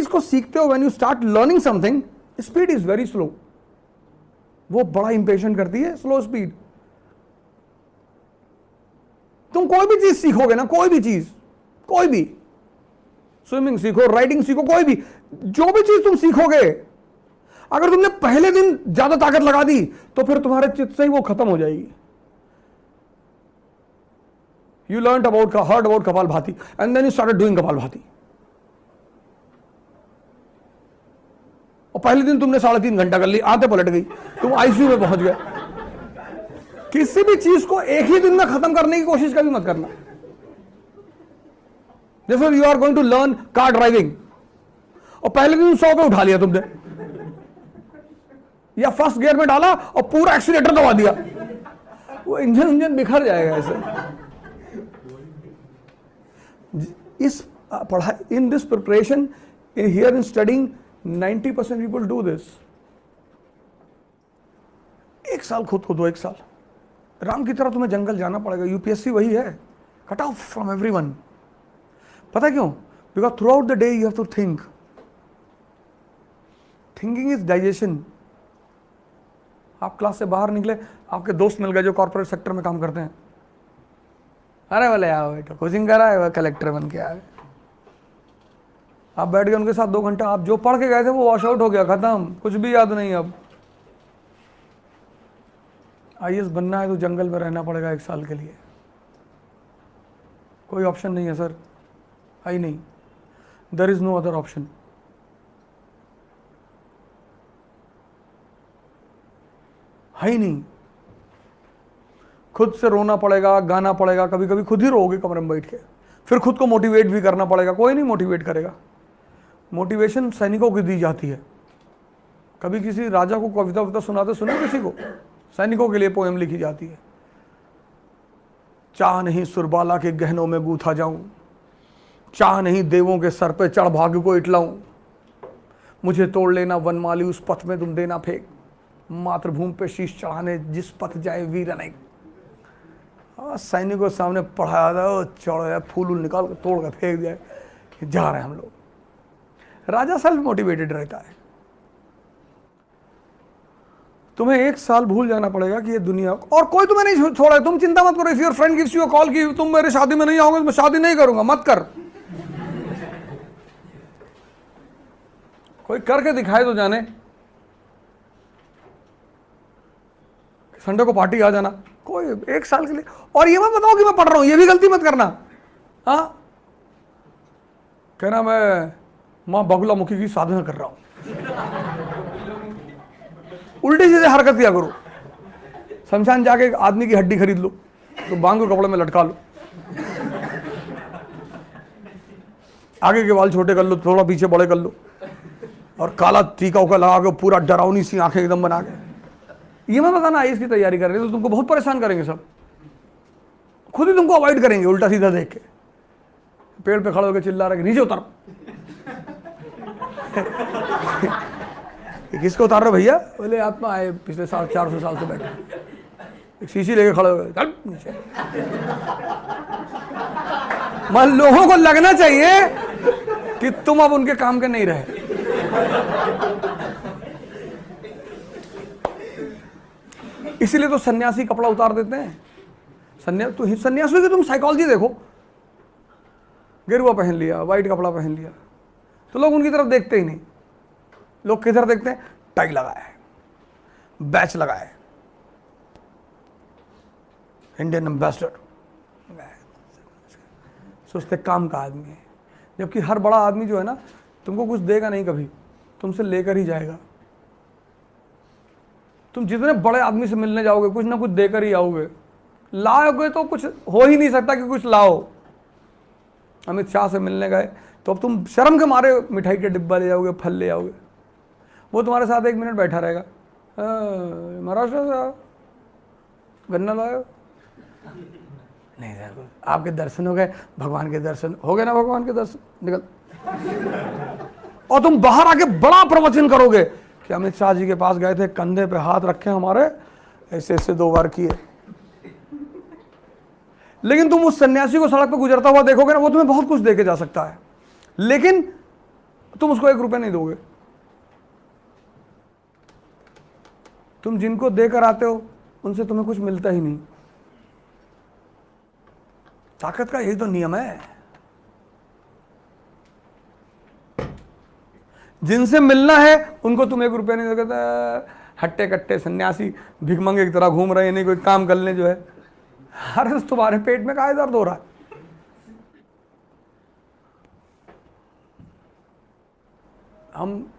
को सीखते हो, when you start learning something, speed is very slow. वो बड़ा इंपेशेंट करती है, स्लो स्पीड। तुम कोई भी चीज सीखोगे ना, कोई भी चीज, कोई भी, स्विमिंग सीखो, राइडिंग सीखो, कोई भी, जो भी चीज तुम सीखोगे, अगर तुमने पहले दिन ज्यादा ताकत लगा दी तो फिर तुम्हारे चित्त से ही वो खत्म हो जाएगी। You heard about Kapalbhati, and then you started doing Kapalbhati. और पहले दिन तुमने 3.5 घंटा कर ली, आते पलट गई, तुम आईसीयू में पहुंच गए। किसी भी चीज को एक ही दिन में खत्म करने की कोशिश कभी मत करना। जैसे you are going to learn car driving, और पहले दिन 100 पे उठा लिया तुमने, या फर्स्ट गियर में डाला और पूरा एक्सीलेटर दबा दिया, वो इंजन बिखर जाएगा ऐसे। इस पढ़ाई, in this preparation, here in studying, 90% people do this. 1 साल खुद को दो, 1 साल राम की तरह तुम्हें जंगल जाना पड़ेगा। यूपीएससी वही है, कट ऑफ फ्रॉम एवरीवन। पता क्यों? Because throughout the day you have to think. Thinking is digestion. आप क्लास से बाहर निकले, आपके दोस्त मिल गए जो कॉर्पोरेट सेक्टर में काम करते हैं, अरे बोले आओ बेटा कोचिंग करा है, वह कलेक्टर बन के आए। आप बैठ गए उनके साथ 2 घंटा, आप जो पढ़ के गए थे वो वॉश आउट हो गया, खत्म, कुछ भी याद नहीं। अब आईएएस बनना है तो जंगल में रहना पड़ेगा 1 साल के लिए, कोई ऑप्शन नहीं है सर, है ही नहीं, there is no other option. है ही नहीं। खुद से रोना पड़ेगा, गाना पड़ेगा, कभी कभी खुद ही रोओगे कमरे में बैठ के, फिर खुद को मोटिवेट भी करना पड़ेगा। कोई नहीं मोटिवेट करेगा। मोटिवेशन सैनिकों की दी जाती है। कभी किसी राजा को कविता वविता सुनाते सुना किसी को? सैनिकों के लिए पोएम लिखी जाती है। चाह नहीं सुरबाला के गहनों में गूथा जाऊं, चाह नहीं देवों के सर पे चढ़ भाग्य को इटलाऊं, मुझे तोड़ लेना वनमाली उस पथ में तुम देना फेंक, मातृभूमि पे शीश चढ़ाने जिस पथ जाए वीर अनेक। सैनिकों सामने पढ़ाया था, चढ़ गया, फूल निकाल कर तोड़ कर फेंक दिया, जा रहे हैं हम लोग। राजा सेल्फ मोटिवेटेड रहता है। तुम्हें 1 साल भूल जाना पड़ेगा कि ये दुनिया, और कोई तुम्हें नहीं छोड़ा है। तुम चिंता मत करो। If your friend gives you a call कि तुम मेरे शादी में नहीं आओगे, मैं शादी नहीं करूंगा, मत कर। कोई करके दिखाए तो जाने। संडे को पार्टी आ जाना, कोई 1 साल के लिए। और ये मत बताओ कि मैं पढ़ रहा हूं, ये भी गलती मत करना। हाँ, कहना मैं मां बगुला मुखी की साधना कर रहा हूं, उल्टी सीधे हरकत किया करो। शमशान जाके एक आदमी की हड्डी खरीद लो, तो बांग के कपड़े में लटका लो, आगे के बाल छोटे कर लो, थोड़ा पीछे बड़े कर लो, और काला टीका उका लगा के पूरा डरावनी सी आंखें एकदम बना के। ये मैं बताना आईएएस की तैयारी कर रहे हो तो तुमको बहुत परेशान करेंगे सब, खुद ही तुमको अवॉइड करेंगे उल्टा सीधा देख के। पेड़ पे खड़े होकर चिल्ला रहे नीचे उतर। किसको उतार रहे हो भैया? बोले आत्मा आए पिछले 400 साल से बैठे, एक शीशी लेके खड़े हो गए, चल नीचे। मान लोगों को लगना चाहिए कि तुम अब उनके काम के नहीं रहे। इसीलिए तो सन्यासी कपड़ा उतार देते हैं। सन्यासियों की तुम साइकोलॉजी देखो, गेरुआ पहन लिया, व्हाइट कपड़ा पहन लिया, तो लोग उनकी तरफ देखते ही नहीं। लोग किधर देखते हैं? टाई लगाया है, बैच लगाया है, इंडियन एम्बेसडर, सोचते काम का आदमी है। जबकि हर बड़ा आदमी जो है ना, तुमको कुछ देगा नहीं, कभी तुमसे लेकर ही जाएगा। तुम जितने बड़े आदमी से मिलने जाओगे कुछ ना कुछ देकर ही आओगे। लाओगे तो कुछ हो ही नहीं सकता कि कुछ लाओ। अमित शाह से मिलने गए तो अब तुम शर्म के मारे मिठाई के डिब्बा ले जाओगे, फल ले आओगे। वो तुम्हारे साथ 1 मिनट बैठा रहेगा, महाराष्ट्र से गन्ना लाओ, नहीं आपके दर्शन हो गए, भगवान के दर्शन हो गए ना, भगवान के दर्शन, निकल। और तुम बाहर आके बड़ा प्रवचन करोगे कि अमित शाह जी के पास गए थे, कंधे पे हाथ रखे हमारे, ऐसे ऐसे 2 बार किए। लेकिन तुम उस सन्यासी को सड़क पर गुजरता हुआ देखोगे ना, वो तुम्हें बहुत कुछ देके जा सकता है, लेकिन तुम उसको 1 रुपया नहीं दोगे। तुम जिनको देकर आते हो उनसे तुम्हें कुछ मिलता ही नहीं। ताकत का यही तो नियम है। जिनसे मिलना है उनको तुम 1 रुपया नहीं दोगे। हट्टे कट्टे सन्यासी भिखमंगे की तरह घूम रहे हैं, नहीं कोई काम कर ले जो है। अरे तुम्हारे पेट में काहे दर्द हो रहा है? हम